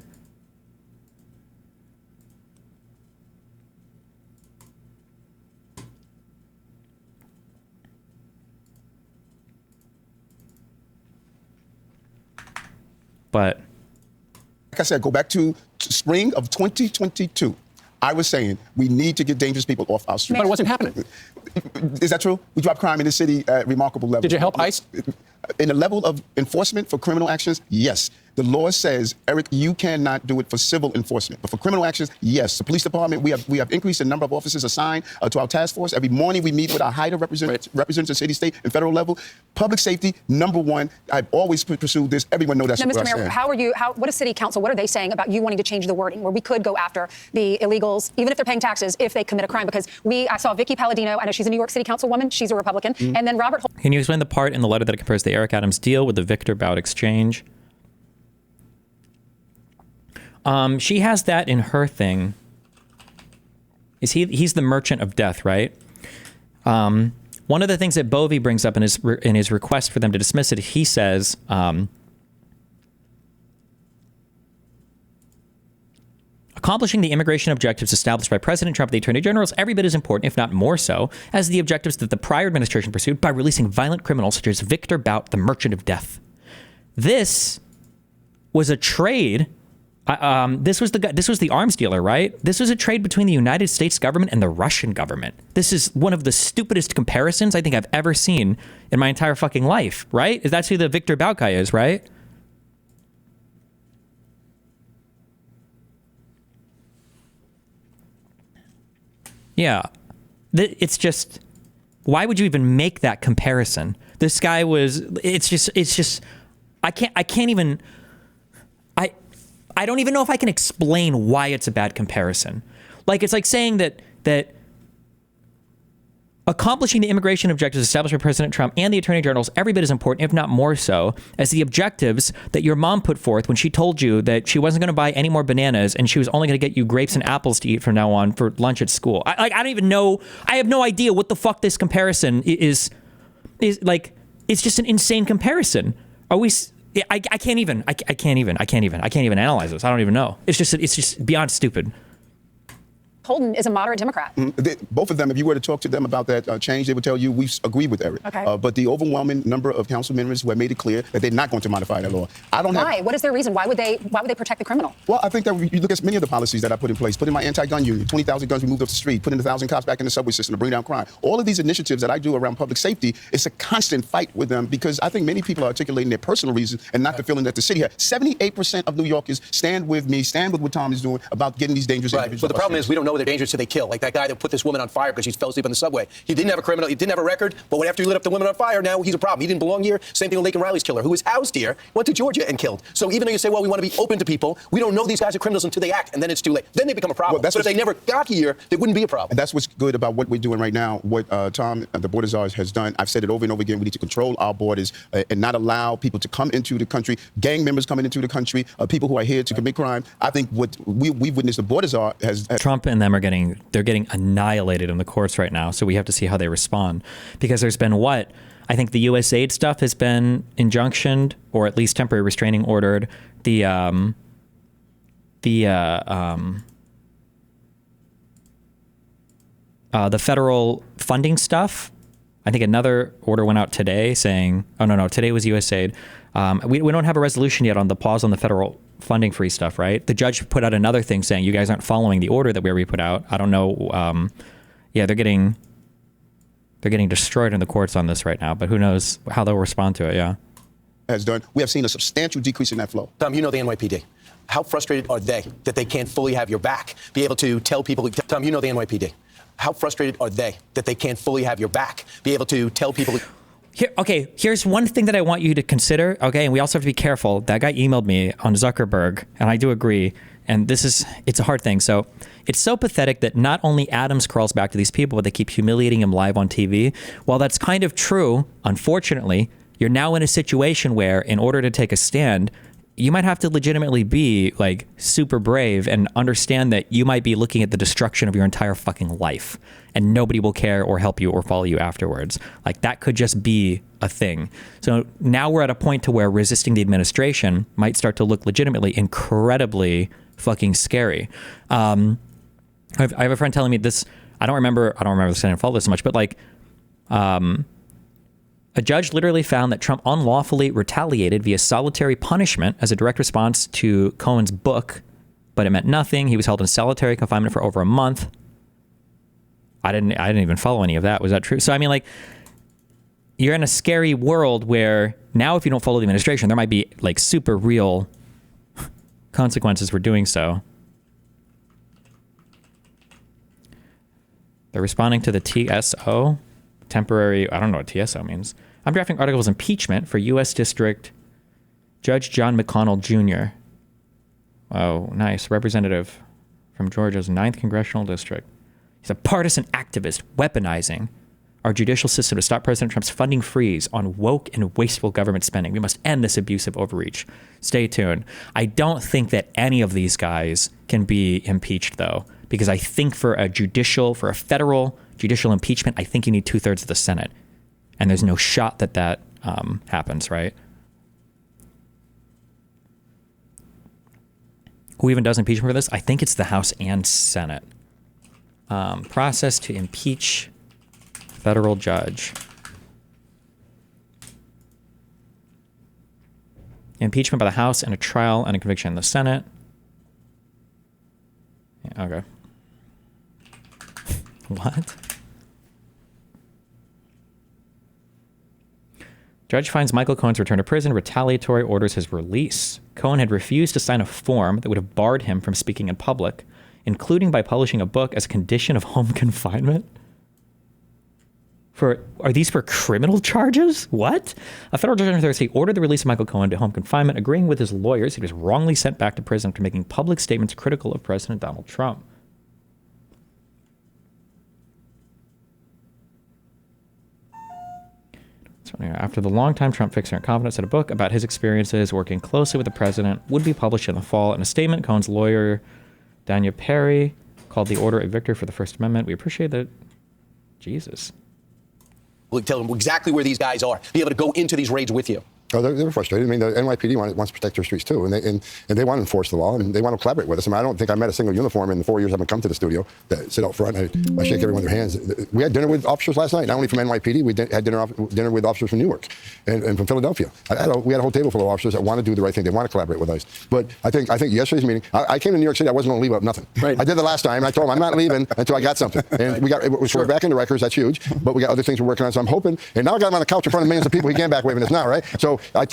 But like I said, go back to spring of 2022. I was saying we need to get dangerous people off our streets. But it wasn't happening. Is that true? We dropped crime in the city at remarkable levels. Did you help ICE? In the level of enforcement for criminal actions, yes. The law says, Eric, you cannot do it for civil enforcement. But for criminal actions, yes. The police department, we have increased the number of officers assigned to our task force. Every morning we meet with our HIDA representatives, city, state, and federal level. Public safety, number one. I've always pursued this. Everyone knows that's now, what Mr. Mayor, what is city council, what are they saying about you wanting to change the wording where we could go after the illegals, even if they're paying taxes, if they commit a crime? Because I saw Vicky Palladino, I know she's a New York City Councilwoman, she's a Republican, and then Robert Holmes. Can you explain the part in the letter that compares the Eric Adams deal with the Victor Bout exchange? She has that in her thing. He's the merchant of death, right? One of the things that Bovey brings up in his request for them to dismiss it, he says, accomplishing the immigration objectives established by President Trump and the Attorney General is every bit as important, if not more so, as the objectives that the prior administration pursued by releasing violent criminals such as Victor Bout, the merchant of death. This was a trade. This was the arms dealer, right? This was a trade between the United States government and the Russian government. This is one of the stupidest comparisons I think I've ever seen in my entire fucking life, right? That's who the Victor Bout guy is, right? Yeah. It's just, why would you even make that comparison? This guy was, it's just, I don't even know if I can explain why it's a bad comparison. Like, it's like saying that accomplishing the immigration objectives established by President Trump and the Attorney General is every bit as important, if not more so, as the objectives that your mom put forth when she told you that she wasn't going to buy any more bananas and she was only going to get you grapes and apples to eat from now on for lunch at school. I don't even know. I have no idea what the fuck this comparison is like. It's just an insane comparison. Are we? I can't even analyze this. I don't even know. It's just beyond stupid. Holden is a moderate Democrat. Both of them, if you were to talk to them about that change, they would tell you we agree with Eric. Okay. But the overwhelming number of council members who have made it clear that they're not going to modify that law. Why? What is their reason? Why would they protect the criminal? Well, I think that you look at many of the policies that I put in place, putting my anti-gun union, 20,000 guns removed off the street, putting 1,000 cops back in the subway system to bring down crime. All of these initiatives that I do around public safety, it's a constant fight with them because I think many people are articulating their personal reasons and not the feeling that the city has. 78% of New Yorkers stand with me, stand with what Tom is doing about getting these dangerous individuals. But the problem is we don't know they're dangerous till they kill. Like that guy that put this woman on fire because she fell asleep on the subway. He didn't have a criminal, he didn't have a record, but after he lit up the woman on fire, now he's a problem. He didn't belong here. Same thing with Laken Riley's killer, who was housed here, went to Georgia and killed. So even though you say, well, we want to be open to people, we don't know these guys are criminals until they act, and then it's too late. Then they become a problem. But if they never got here, they wouldn't be a problem. And that's what's good about what we're doing right now, what Tom, the border czar, has done. I've said it over and over again, we need to control our borders and not allow people to come into the country, gang members coming into the country, people who are here to commit crime. I think what we've witnessed the border czar has... Trump and them are getting annihilated in the courts right now, so we have to see how they respond. Because there's been I think the USAID stuff has been injunctioned, or at least temporary restraining ordered. The federal funding stuff, I think another order went out today saying, oh, no, today was USAID. We don't have a resolution yet on the pause on the federal funding free stuff, right? The judge put out another thing saying you guys aren't following the order that we put out. I don't know. They're getting destroyed in the courts on this right now, but who knows how they'll respond to it, yeah. Has done. We have seen a substantial decrease in that flow. Tom, you know the NYPD. How frustrated are they that they can't fully have your back? Be able to tell people, Tom, you know the NYPD. How frustrated are they that they can't fully have your back? Be able to tell people. Here's one thing that I want you to consider, okay? And we also have to be careful. That guy emailed me on Zuckerberg, and I do agree. And it's a hard thing. So it's so pathetic that not only Adams crawls back to these people, but they keep humiliating him live on TV. While that's kind of true, unfortunately, you're now in a situation where in order to take a stand, you might have to legitimately be like super brave and understand that you might be looking at the destruction of your entire fucking life and nobody will care or help you or follow you afterwards. Like that could just be a thing. So now we're at a point to where resisting the administration might start to look legitimately incredibly fucking scary. I have a friend telling me this. I don't remember this. I didn't follow this so much, but like, a judge literally found that Trump unlawfully retaliated via solitary punishment as a direct response to Cohen's book, but it meant nothing. He was held in solitary confinement for over a month. I didn't even follow any of that. Was that true? So I mean, like, you're in a scary world where now if you don't follow the administration, there might be like super real consequences for doing so. They're responding to the TSO. Temporary, I don't know what TSO means. I'm drafting articles of impeachment for U.S. District Judge John McConnell Jr. Oh, nice. Representative from Georgia's 9th Congressional District. He's a partisan activist weaponizing our judicial system to stop President Trump's funding freeze on woke and wasteful government spending. We must end this abusive overreach. Stay tuned. I don't think that any of these guys can be impeached, though, because I think for a federal judicial impeachment, I think you need 2/3 of the Senate. And there's no shot that happens, right? Who even does impeachment for this? I think it's the House and Senate. Process to impeach federal judge. Impeachment by the House and a trial and a conviction in the Senate. Yeah, okay. What? Judge finds Michael Cohen's return to prison. Retaliatory orders his release. Cohen had refused to sign a form that would have barred him from speaking in public, including by publishing a book as a condition of home confinement. Are these for criminal charges? What? A federal judge on Thursday ordered the release of Michael Cohen to home confinement, agreeing with his lawyers he was wrongly sent back to prison after making public statements critical of President Donald Trump. After the longtime Trump fixer and confidant said a book about his experiences working closely with the president would be published in the fall. In a statement, Cohen's lawyer, Danya Perry, called the order a victory for the First Amendment. We appreciate that. Jesus. We'll tell them exactly where these guys are. Be able to go into these raids with you. Oh, they were frustrated. I mean, the NYPD wants to protect their streets too, and they want to enforce the law, and they want to collaborate with us. I mean, I don't think I met a single uniform in the 4 years I've been coming to the studio that sit out front. I shake everyone's hands. We had dinner with officers last night, not only from NYPD. We had dinner with officers from Newark and from Philadelphia. We had a whole table full of officers that want to do the right thing. They want to collaborate with us. But I think yesterday's meeting, I came to New York City. I wasn't going to leave without nothing. Right. I did the last time. And I told them I'm not leaving until I got something. And we're back in the records. That's huge. But we got other things we're working on. So I'm hoping. And now I got him on the couch in front of millions of people. He can't back waving us now, right? So I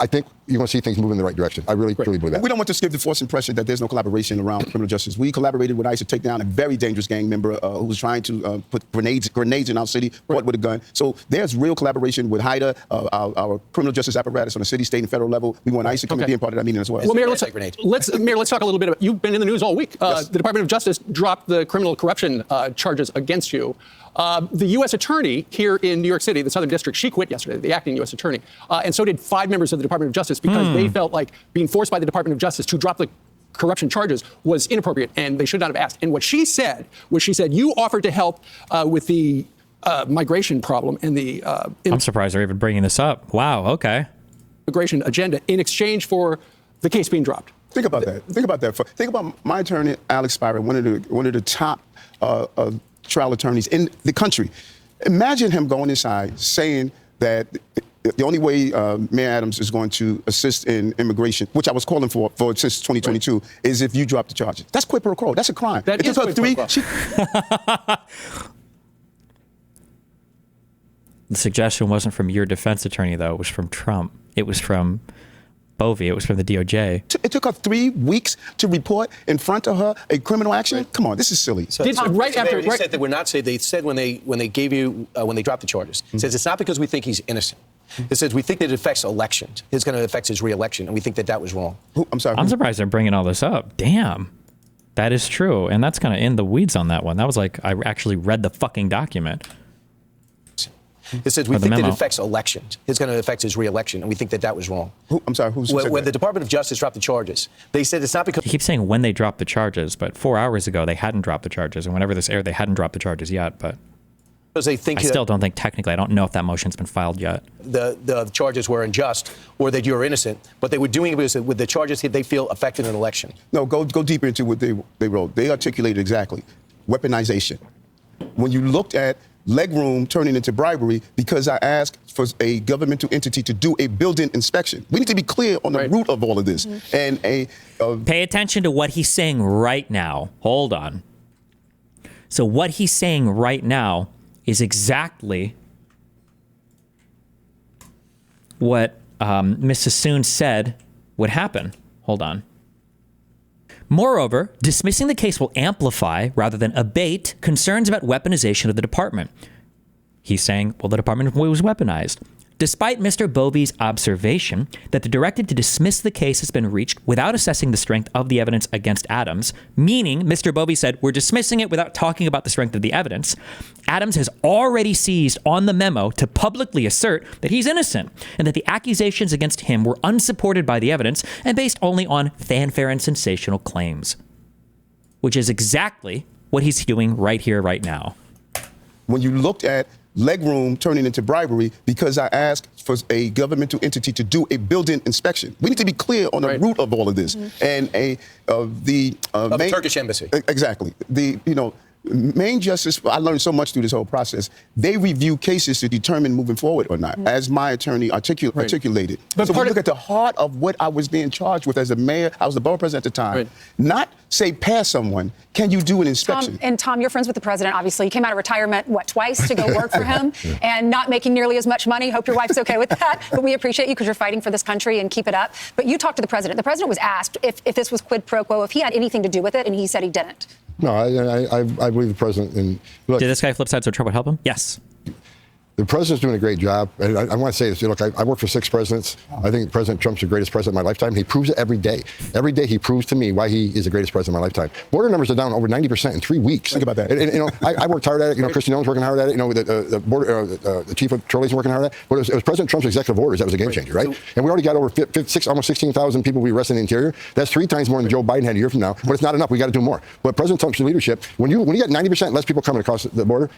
think you're going to see things move in the right direction. I really, truly believe that. We don't want to give the false impression that there's no collaboration around criminal justice. We collaborated with ICE to take down a very dangerous gang member who was trying to put grenades in our city, caught with a gun. So there's real collaboration with HIDA, our criminal justice apparatus on the city, state, and federal level. We want ICE to come and be a part of that meeting as well. Well, Mayor, let's talk a little bit about, you've been in the news all week. Yes. The Department of Justice dropped the criminal corruption charges against you. The U.S. attorney here in New York City, the Southern District, she quit yesterday, the acting U.S. attorney. And so did 5 members of the Department of Justice because they felt like being forced by the Department of Justice to drop the corruption charges was inappropriate and they should not have asked. And what she said was, she said, you offered to help with the migration problem and the I'm surprised they're even bringing this up. Wow, okay. Immigration agenda in exchange for the case being dropped. Think about that. Think about my attorney, Alex Spira, one of the top trial attorneys in the country. Imagine him going inside saying that the only way Mayor Adams is going to assist in immigration, which I was calling for since 2022, is if you drop the charges. That's quid pro quo. That's a crime. That is quid pro quo. The suggestion wasn't from your defense attorney, though. It was from Trump. It was from Bovee. It was from the DOJ. It took her 3 weeks to report in front of her a criminal action. Come on, this is silly. So, They said that we're not saying. They said when they gave you when they dropped the charges, it says it's not because we think he's innocent. It says we think that it affects elections. It's going to affect his re-election, and we think that was wrong. I'm sorry. I'm surprised they're bringing all this up. Damn. That is true. And that's kind of in the weeds on that one. That was like, I actually read the fucking document. It says we think that it affects elections. It's going to affect his re-election, and we think that was wrong. I'm sorry. Who said when that? the Department of Justice dropped the charges, they said it's not because He keeps saying when they dropped the charges, but 4 hours ago they hadn't dropped the charges, and whenever this aired, they hadn't dropped the charges yet. But they think I still don't think technically. I don't know if that motion's been filed yet. the charges were unjust or that you're innocent, but they were doing it because with the charges they feel affected an election. No, go deeper into what they wrote. They articulated exactly weaponization. When you looked at legroom turning into bribery because I asked for a governmental entity to do a building inspection. We need to be clear on the root of all of this. And Pay attention to what he's saying right now. Hold on. So what he's saying right now is exactly what Ms. Sassoon said would happen. Hold on. Moreover, dismissing the case will amplify rather than abate concerns about weaponization of the department. He's saying, well, the department was weaponized. Despite Mr. Bovee's observation that the directive to dismiss the case has been reached without assessing the strength of the evidence against Adams, meaning Mr. Bovee said, we're dismissing it without talking about the strength of the evidence, Adams has already seized on the memo to publicly assert that he's innocent and that the accusations against him were unsupported by the evidence and based only on fanfare and sensational claims, which is exactly what he's doing right here, right now. when you looked at legroom turning into bribery because I asked for a governmental entity to do a building inspection. We need to be clear on the root of all of this. And the Turkish embassy. Exactly. Main justice, I learned so much through this whole process. They review cases to determine moving forward or not, as my attorney articulated. But so we look at the heart of what I was being charged with as a mayor. I was the borough president at the time. Not say pass someone. Can you do an inspection? Tom, you're friends with the president, obviously. You came out of retirement, twice to go work for him and not making nearly as much money. Hope your wife's okay with that. But we appreciate you because you're fighting for this country and keep it up. But you talked to the president. The president was asked if this was quid pro quo, if he had anything to do with it, and he said he didn't. No, I believe the president. And look, did this guy flip sides so Trump would help him? Yes. The president's doing a great job. And I want to say this. Look, I worked for 6 presidents. I think President Trump's the greatest president of my lifetime. He proves it every day. Every day he proves to me why he is the greatest president of my lifetime. Border numbers are down over 90% in 3 weeks. Think about that. And I worked hard at it. Christian Nolan's working hard at it. The chief of patrol's working hard at it. But it was President Trump's executive orders that was a game changer, right? And we already got over almost 16,000 people we arrested in the interior. That's 3 times more than Joe Biden had a year from now. But it's not enough. We got to do more. But President Trump's leadership, when you get 90% less people coming across the border,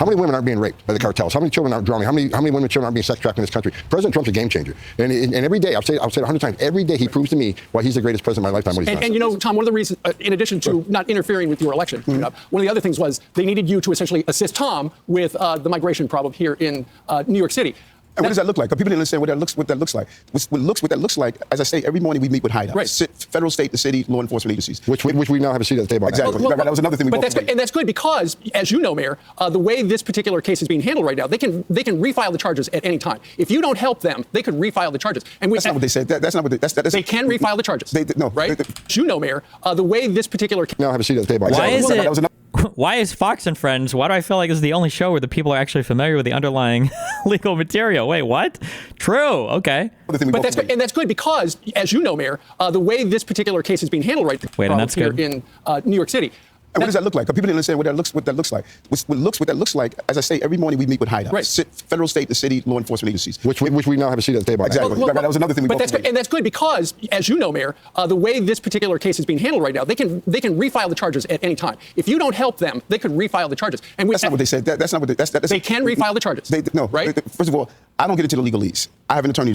How many women aren't being raped by the cartels? How many children aren't drowning? How many women and children aren't being sex trafficked in this country? President Trump's a game changer. And every day, I've said it 100 times, every day he proves to me why he's the greatest president of my lifetime. What he's done. And you know, Tom, one of the reasons, in addition to not interfering with your election, one of the other things was they needed you to essentially assist Tom with the migration problem here in New York City. And what does that look like? People didn't understand what that looks like. What that looks like, as I say, every morning we meet with hideouts. Right. Federal, state, and city law enforcement agencies. Which we now have a seat at the table. Exactly. That was another thing we But both that's good, and that's good because, as you know, Mayor, the way this particular case is being handled right now, they can refile the charges at any time. If you don't help them, they could refile the charges. And that's not what they said. That's not what they can refile the charges. No. Right? As you know, Mayor, the way this particular case now have a seat at the table. Why is That was it? Why is Fox and Friends? Why do I feel like this is the only show where the people are actually familiar with the underlying legal material? Wait, what? True. Okay. But that's good, and that's good because, as you know, Mayor, the way this particular case is being handled right now, and that's here good. in New York City. And what does that look like? People didn't understand what that looks like. What that looks like, as I say, every morning we meet with hideouts. Right. Federal, state, and city law enforcement agencies. Which we now have a seat at the table. Exactly. That was another thing we But both that's good, and that's good because, as you know, Mayor, the way this particular case is being handled right now, they can refile the charges at any time. If you don't help them, they could refile the charges. And that's not what they said. That's not what they can refile the charges. Right? First of all, I don't get into the legalese. I have an attorney.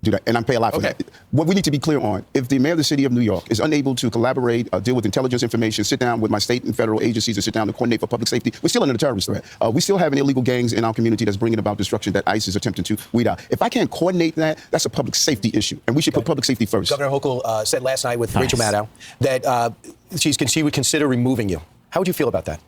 Do that, and I pay a lot for that. What we need to be clear on, if the mayor of the city of New York is unable to collaborate, deal with intelligence information, sit down with my state and federal agencies and sit down to coordinate for public safety, we're still under the terrorist threat. We still have illegal gangs in our community that's bringing about destruction that ICE is attempting to weed out. If I can't coordinate that, that's a public safety issue, and we should put public safety first. Governor Hochul said last night with Rachel Maddow that she would consider removing you. How would you feel about that?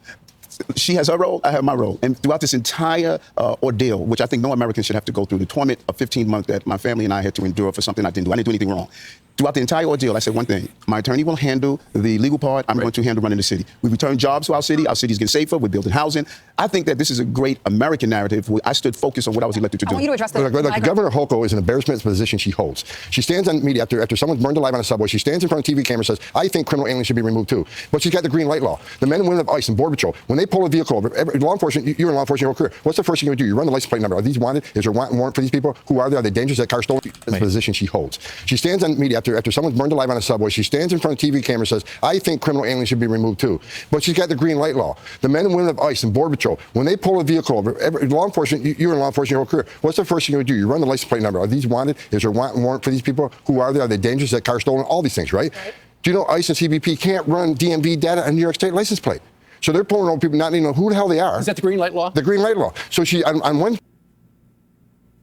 She has her role, I have my role. And throughout this entire ordeal, which I think no American should have to go through, the torment of 15 months that my family and I had to endure for something I didn't do. I didn't do anything wrong. Throughout the entire ordeal, I said one thing. My attorney will handle the legal part. I'm going to handle running the city. We return jobs to our city. Our city's getting safer. We're building housing. I think that this is a great American narrative where I stood focused on what I was elected to do. I want you to address the Governor Hochul is an embarrassment of the position she holds. She stands on media after someone's burned alive on a subway. She stands in front of TV camera and says, I think criminal aliens should be removed too. But she's got the green light law. The men and women of ICE and Border Patrol, when they pull a vehicle over, law enforcement, you're in law enforcement your whole career. What's the first thing you do? You run the license plate number. Are these wanted? Is there a warrant for these people? Who are they? Are they dangerous? Is that car stolen? That's the position she holds. She stands on media after someone's burned alive on a subway. She stands in front of TV camera and says, I think criminal aliens should be removed too. But she's got the green light law. The men and women of ICE and Border Patrol, when they pull a vehicle over, law enforcement, you're in law enforcement your whole career. What's the first thing you do? You run the license plate number. Are these wanted? Is there a warrant for these people? Who are they? Are they dangerous? Is that car stolen? All these things, right? Do you know ICE and CBP can't run DMV data on New York State license plate? So they're pulling over people not even know who the hell they are. Is that the green light law? The green light law. So she, on one...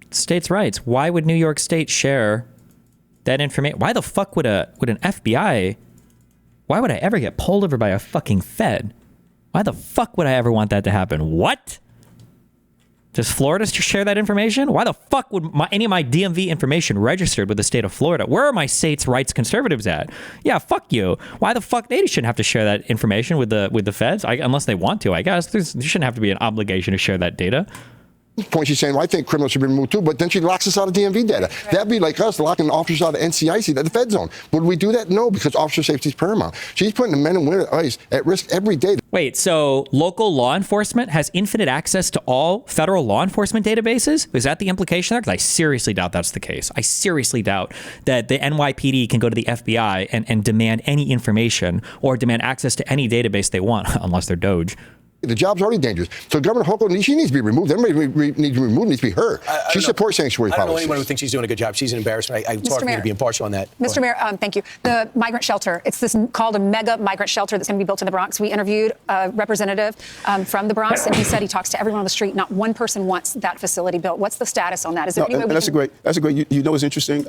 States' rights. Why would New York State share that information? Why the fuck would an FBI... Why would I ever get pulled over by a fucking Fed? Why the fuck would I ever want that to happen? What? Does Florida share that information? Why the fuck would any of my DMV information registered with the state of Florida? Where are my states' rights conservatives at? Yeah, fuck you. Why the fuck they shouldn't have to share that information with the feds? Unless they want to, I guess. There shouldn't have to be an obligation to share that data. Point she's saying, well, I think criminals should be removed too, but then she locks us out of DMV data. Right. That'd be like us locking officers out of NCIC, the Fed zone. Would we do that? No, because officer safety is paramount. She's putting the men and women at ICE at risk every day. Wait, so local law enforcement has infinite access to all federal law enforcement databases? Is that the implication there? Because I seriously doubt that's the case. I seriously doubt that the NYPD can go to the FBI and demand any information or demand access to any database they want, unless they're Doge. The job's already dangerous. So Governor Hochul, she needs to be removed. Everybody needs to be removed. Needs to be her. She supports sanctuary policy. I don't know anyone who thinks she's doing a good job. She's an embarrassment. It's hard for me to be impartial on that. Mr. Mayor, thank you. The migrant shelter, it's this called a mega migrant shelter that's going to be built in the Bronx. We interviewed a representative from the Bronx, and he said he talks to everyone on the street. Not one person wants that facility built. What's the status on that? Is there any way that's a great. You know what's interesting?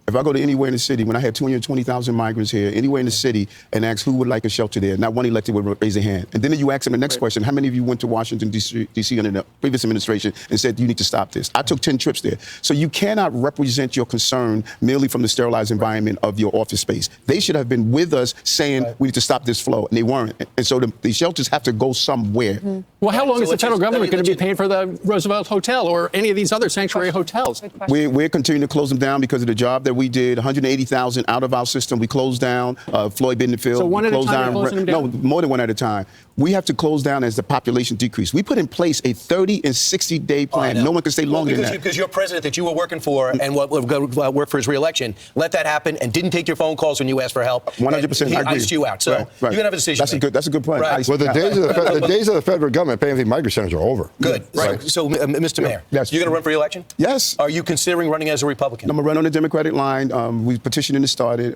If I go to anywhere in the city, when I had 220,000 migrants here, anywhere in the city, and ask who would like a shelter there, not one elected would raise their hand. And then you ask them the next question, how many of you went to Washington, D.C. under the previous administration and said, you need to stop this? I took 10 trips there. So you cannot represent your concern merely from the sterilized environment of your office space. They should have been with us saying, we need to stop this flow, and they weren't. And so the shelters have to go somewhere. Mm-hmm. Well, how long is the federal government going to be paying for the Roosevelt Hotel or any of these other sanctuary hotels? We're continuing to close them down because of the job that we did 180,000 out of our system. We closed down Floyd Bentonfield. So one at a closed time, down, you're closing them down? No, more than one at a time. We have to close down as the population decrease. We put in place a 30 and 60-day plan. No one can stay longer than that. Because your president that you were working for and what worked for his reelection let that happen and didn't take your phone calls when you asked for help. 100%. He I agree. iced you out. So right. you're gonna have a decision. That's a good point. Right. Well, the days of the federal government paying for the migrant centers are over. Good. Right. So, Mr. Mayor, Yes. you're going to run for re-election? Yes. Are you considering running as a Republican? I'm going to run on the Democratic line. We petitioning to starting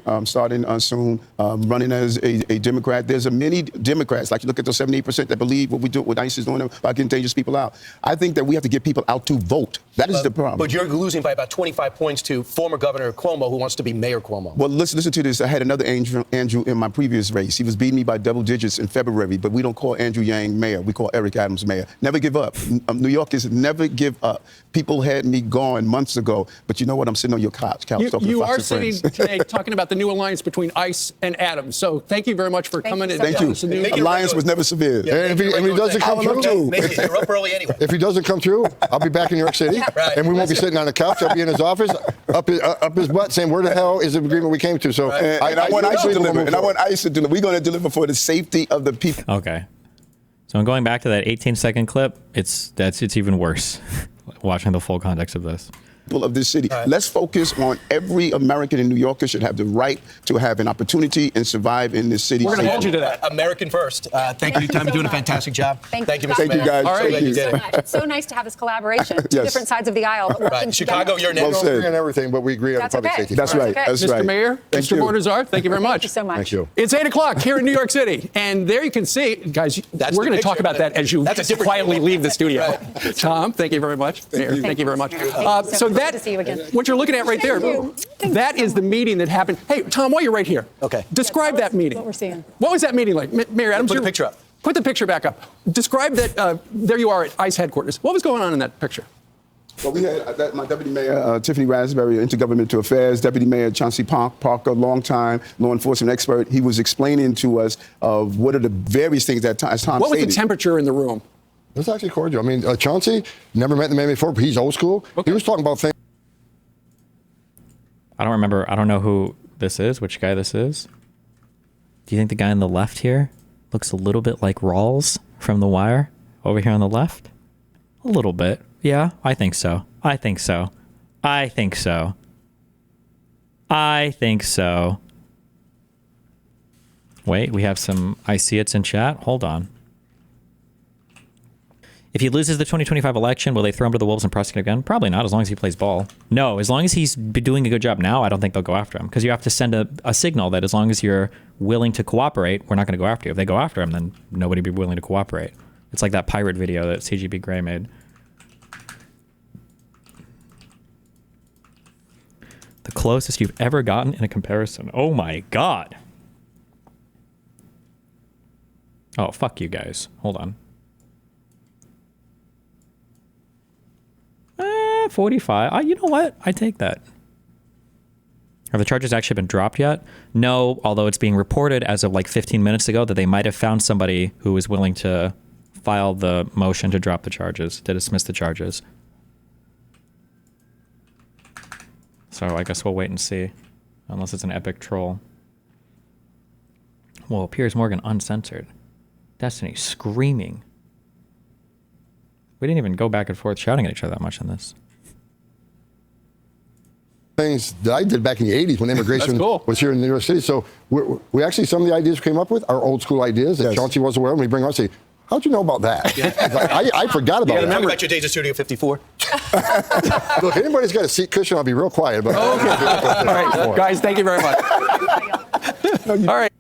soon. Running as a Democrat. There's a many Democrats, like you look at those 78% that believe what we do, what ICE is doing about getting dangerous people out. I think that we have to get people out to vote. That is the problem. But you're losing by about 25 points to former Governor Cuomo, who wants to be Mayor Cuomo. Well, listen to this. I had another Andrew in my previous race. He was beating me by double digits in February, but we don't call Andrew Yang mayor. We call Eric Adams mayor. Never give up. New Yorkers never give up. People had me gone months ago, but you know what? I'm sitting on your couch talking to You Fox are and sitting friends. today talking about the new alliance between ICE and Adams. So thank you very much for coming in. Thank you. Alliance was never severe. And if he doesn't come through, You're up early anyway. if he doesn't come through, I'll be back in New York City, Right. and we won't be sitting on the couch. I'll be in his office, up his butt, saying, "Where the hell is the agreement we came to?" So And I want ICE to deliver. And I want forward. ICE to deliver. We're going to deliver for the safety of the people. Okay. So I'm going back to that 18-second clip. It's even worse watching the full context of this. Of this city. Let's focus on every American and New Yorker should have the right to have an opportunity and survive in this city. We're going to hold you to that. American first. Thank you, Tom. You're doing a fantastic job. Thank you, you. Mr. Thank you, Mayor. guys. All right. Thank you. So much. It's so nice to have this collaboration. Two Yes. different sides of the aisle. Right. working Chicago, together. you're We next. Well don't said. agree on everything, but we agree on That's public okay. safety. That's That's right. okay. That's Mr. right. Mayor, Thank Mr. you. Bornazar, thank you very much. Thank you so much. Thank you. It's 8 o'clock here in New York City. And there you can see, guys, That's we're the going to talk picture. about that as you That's a different quietly deal. leave the studio. Right. Tom, thank you very much. Mayor, thank you very much. Thank you so much. Good to see you again. What you're looking at right there, you. that is the meeting that happened. Hey, Tom, while you're right here, Okay. Describe that meeting. what we're seeing. What was that meeting like? Mayor Adams, Put the you- picture up. Put the picture back up. Describe that. There you are at ICE headquarters. What was going on in that picture? Well, we had my Deputy Mayor, Tiffany Raspberry, Intergovernmental Affairs, Deputy Mayor Chauncey Parker, longtime law enforcement expert. He was explaining to us of what are the various things that as Tom What was stated. the temperature in the room? It was actually cordial. I mean, Chauncey never met the man before, but he's old school. Okay. He was talking about things. I don't remember. I don't know who this is, which guy this is. Do you think the guy on the left here looks a little bit like Rawls from The Wire over here on the left? A little bit. Yeah, I think so. I think so. I think so. I think so. Wait, we have some I see it's in chat. Hold on. If he loses the 2025 election, will they throw him to the wolves and prosecute again? Probably not, as long as he plays ball. No, as long as he's doing a good job now, I don't think they'll go after him. Because you have to send a signal that as long as you're willing to cooperate, we're not going to go after you. If they go after him, then nobody will be willing to cooperate. It's like that pirate video that CGB Grey made. The closest you've ever gotten in a comparison. Oh my God. Oh, fuck you guys. Hold on. 45. You know what? I take that. Have the charges actually been dropped yet? No, although it's being reported as of like 15 minutes ago that they might have found somebody who was willing to file the motion to drop the charges, to dismiss the charges. So I guess we'll wait and see, unless it's an epic troll. Whoa, Piers Morgan uncensored. Destiny screaming. We didn't even go back and forth shouting at each other that much in this. Things that I did back in the 80s when immigration cool. was here in New York City. So we actually, some of the ideas we came up with are old school ideas that Yes. Chauncey was aware of. And we bring on and say, how'd you know about that? I forgot about Tell me that. about your days at Studio 54. Look, anybody's got a seat cushion, I'll be real quiet. But All right, guys, thank you very much. All right.